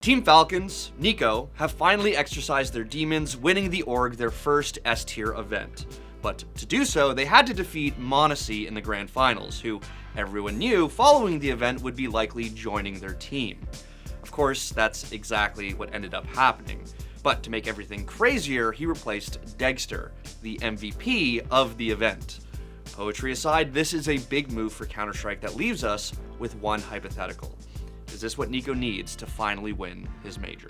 Team Falcons, Niko, have finally exercised their demons, winning the org their first S-tier event. But to do so, they had to defeat m0NESY in the grand finals, who everyone knew following the event would be likely joining their team. Of course, that's exactly what ended up happening. But to make everything crazier, he replaced Degster, the MVP of the event. Poetry aside, this is a big move for Counter-Strike that leaves us with one hypothetical. Is this what Niko needs to finally win his major?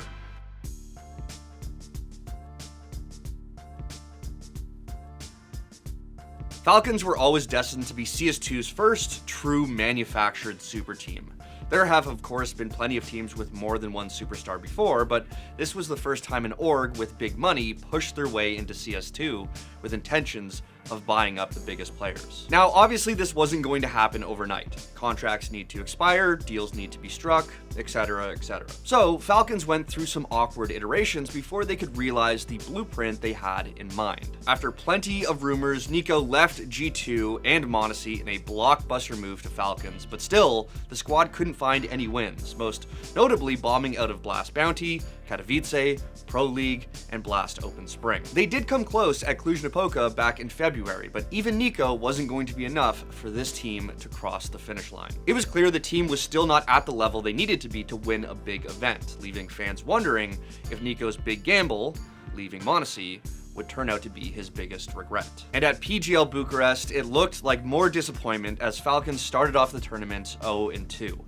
Falcons were always destined to be CS2’s first true manufactured super team. There have, of course, been plenty of teams with more than one superstar before, but this was the first time an org with big money pushed their way into CS2 with intentions of buying up the biggest players. Now, obviously this wasn't going to happen overnight. Contracts need to expire, deals need to be struck, etc, etc. So Falcons went through some awkward iterations before they could realize the blueprint they had in mind. After plenty of rumors, Niko left G2 and m0NESY in a blockbuster move to Falcons, but still, the squad couldn't find any wins, most notably bombing out of Blast Bounty, Katowice, Pro League, and Blast Open Spring. They did come close at Cluj-Napoca back in February, but even Niko wasn't going to be enough for this team to cross the finish line. It was clear the team was still not at the level they needed to be to win a big event, leaving fans wondering if Niko's big gamble, leaving m0NESY, would turn out to be his biggest regret. And at PGL Bucharest, it looked like more disappointment as Falcons started off the tournament 0-2.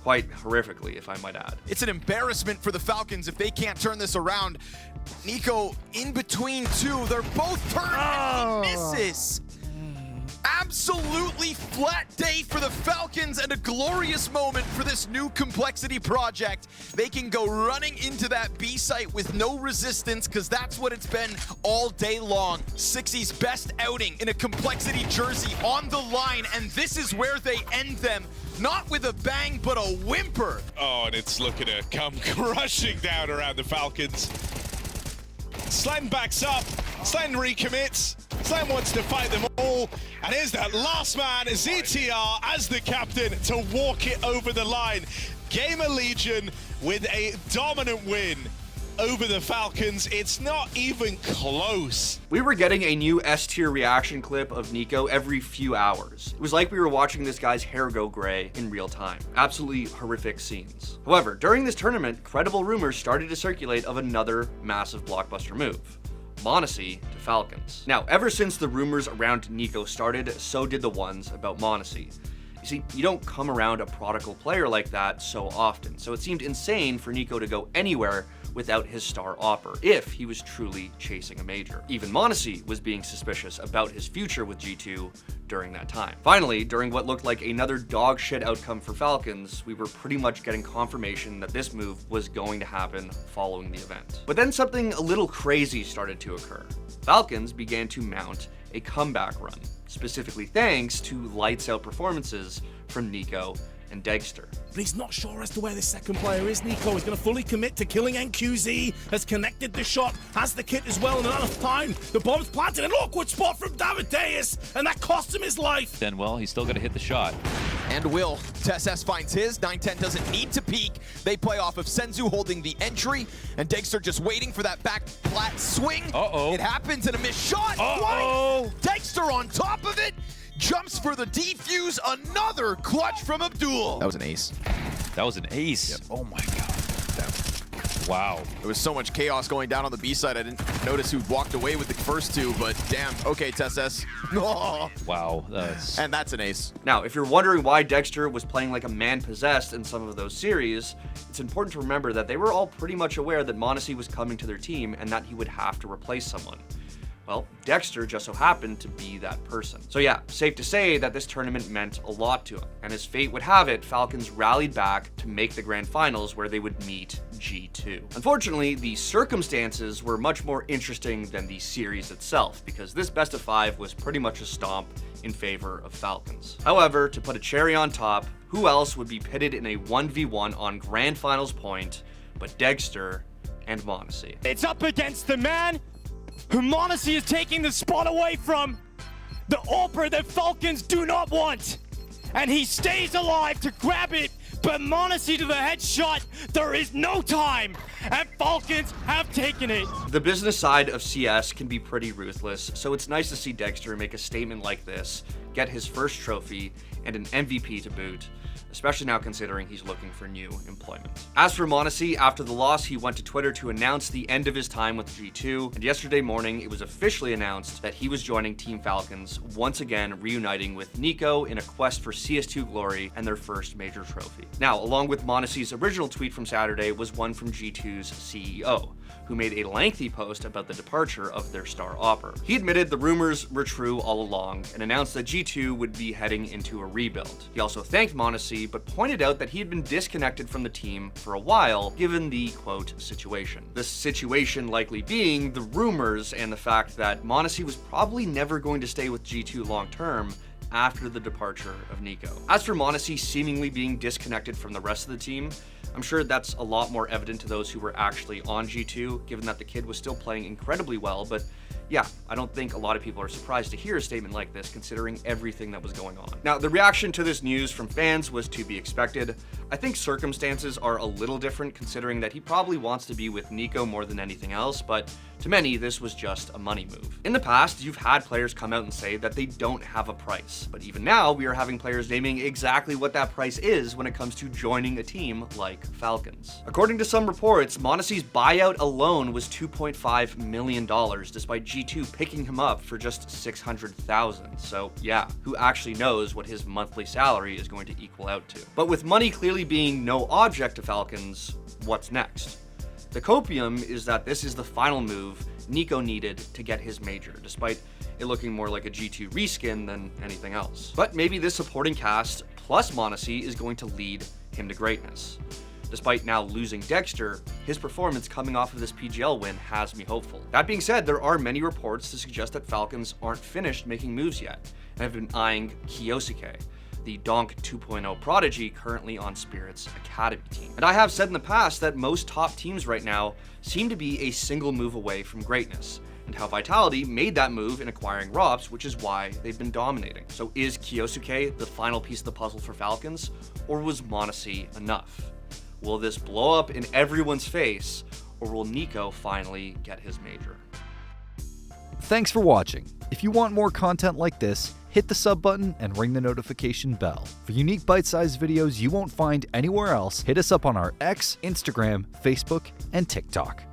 Quite horrifically, if I might add. It's an embarrassment for the Falcons if they can't turn this around. Niko in between two, they're both turned and he misses. Absolutely flat day for the Falcons and a glorious moment for this new complexity project. They can go running into that B site with no resistance because that's what it's been all day long. 6E's best outing in a complexity jersey on the line, and this is where they end them. Not with a bang, but a whimper. Oh, and it's looking to come crushing down around the Falcons. Slime backs up, Slime recommits, Slime wants to fight them all, and here's that last man, ZTR, as the captain to walk it over the line. Gamer Legion with a dominant win over the Falcons. It's not even close. We were getting a new S-tier reaction clip of Niko every few hours. It was like we were watching this guy's hair go gray in real time. Absolutely horrific scenes. However, during this tournament, credible rumors started to circulate of another massive blockbuster move. m0NESY to Falcons. Now, ever since the rumors around Niko started, so did the ones about m0NESY. You see, you don't come around a prodigal player like that so often, so it seemed insane for Niko to go anywhere without his star offer, if he was truly chasing a major. Even m0NESY was being suspicious about his future with G2 during that time. Finally, during what looked like another dog shit outcome for Falcons, we were pretty much getting confirmation that this move was going to happen following the event. But then something a little crazy started to occur. Falcons began to mount a comeback run, specifically thanks to lights out performances from Niko and Degster. But he's not sure as to where this second player is. Niko is going to fully commit to killing NQZ, has connected the shot, has the kit as well, and enough time. The bomb's planted, an awkward spot from Durante, and that cost him his life. Then, well, he's still going to hit the shot. And will. theScore finds his. 9-10 doesn't need to peek. They play off of Senzu holding the entry, and Degster just waiting for that back plat swing. Uh-oh. It happens and a missed shot. Uh-oh. Degster on top of it. Jumps for the defuse. Another clutch from Abdul. That was an ace. That was an ace. Yep. Oh my god. Wow. There was so much chaos going down on the B side. I didn't notice who walked away with the first two, but damn. Okay, theScore. Oh. Wow. That's... And that's an ace. Now, if you're wondering why Degster was playing like a man possessed in some of those series, it's important to remember that they were all pretty much aware that m0NESY was coming to their team and that he would have to replace someone. Well, Degster just so happened to be that person. So yeah, safe to say that this tournament meant a lot to him. And as fate would have it, Falcons rallied back to make the grand finals where they would meet G2. Unfortunately, the circumstances were much more interesting than the series itself, because this best of 5 was pretty much a stomp in favor of Falcons. However, to put a cherry on top, who else would be pitted in a 1v1 on grand finals point but Degster and m0NESY? It's up against the man who m0NESY is taking the spot away from, the AWPer that Falcons do not want. And he stays alive to grab it but m0NESY to the headshot. There is no time, and Falcons have taken it. The business side of CS can be pretty ruthless, so it's nice to see Degster make a statement like this, get his first trophy, and an MVP to boot, especially now considering he's looking for new employment. As for m0NESY, after the loss, he went to Twitter to announce the end of his time with G2, and yesterday morning it was officially announced that he was joining Team Falcons, once again reuniting with Niko in a quest for CS2 glory and their first major trophy. Now, along with m0NESY's original tweet from Saturday was one from G2's CEO, who made a lengthy post about the departure of their star opper. He admitted the rumors were true all along and announced that G2 would be heading into a rebuild. He also thanked m0NESY, but pointed out that he had been disconnected from the team for a while, given the, quote, situation. This situation likely being the rumors and the fact that m0NESY was probably never going to stay with G2 long term after the departure of Niko. As for m0NESY seemingly being disconnected from the rest of the team, I'm sure that's a lot more evident to those who were actually on G2, given that the kid was still playing incredibly well, but yeah, I don't think a lot of people are surprised to hear a statement like this, considering everything that was going on. Now, the reaction to this news from fans was to be expected. I think circumstances are a little different, considering that he probably wants to be with Niko more than anything else, but to many, this was just a money move. In the past, you've had players come out and say that they don't have a price, but even now, we are having players naming exactly what that price is when it comes to joining a team like Falcons. According to some reports, m0NESY's buyout alone was $2.5 million, despite G2 picking him up for just $600,000. So yeah, who actually knows what his monthly salary is going to equal out to? But with money clearly being no object to Falcons, what's next? The copium is that this is the final move Niko needed to get his major, despite it looking more like a G2 reskin than anything else. But maybe this supporting cast plus m0NESY is going to lead him to greatness. Despite now losing Degster, his performance coming off of this PGL win has me hopeful. That being said, there are many reports to suggest that Falcons aren't finished making moves yet, and have been eyeing Kyosuke, the Donk 2.0 prodigy currently on Spirit's Academy team. And I have said in the past that most top teams right now seem to be a single move away from greatness, and how Vitality made that move in acquiring Rops, which is why they've been dominating. So is Kyosuke the final piece of the puzzle for Falcons, or was m0NESY enough? Will this blow up in everyone's face, or will Niko finally get his major? Thanks for watching. If you want more content like this, hit the sub button and ring the notification bell. For unique bite-sized videos you won't find anywhere else, hit us up on our X, Instagram, Facebook, and TikTok.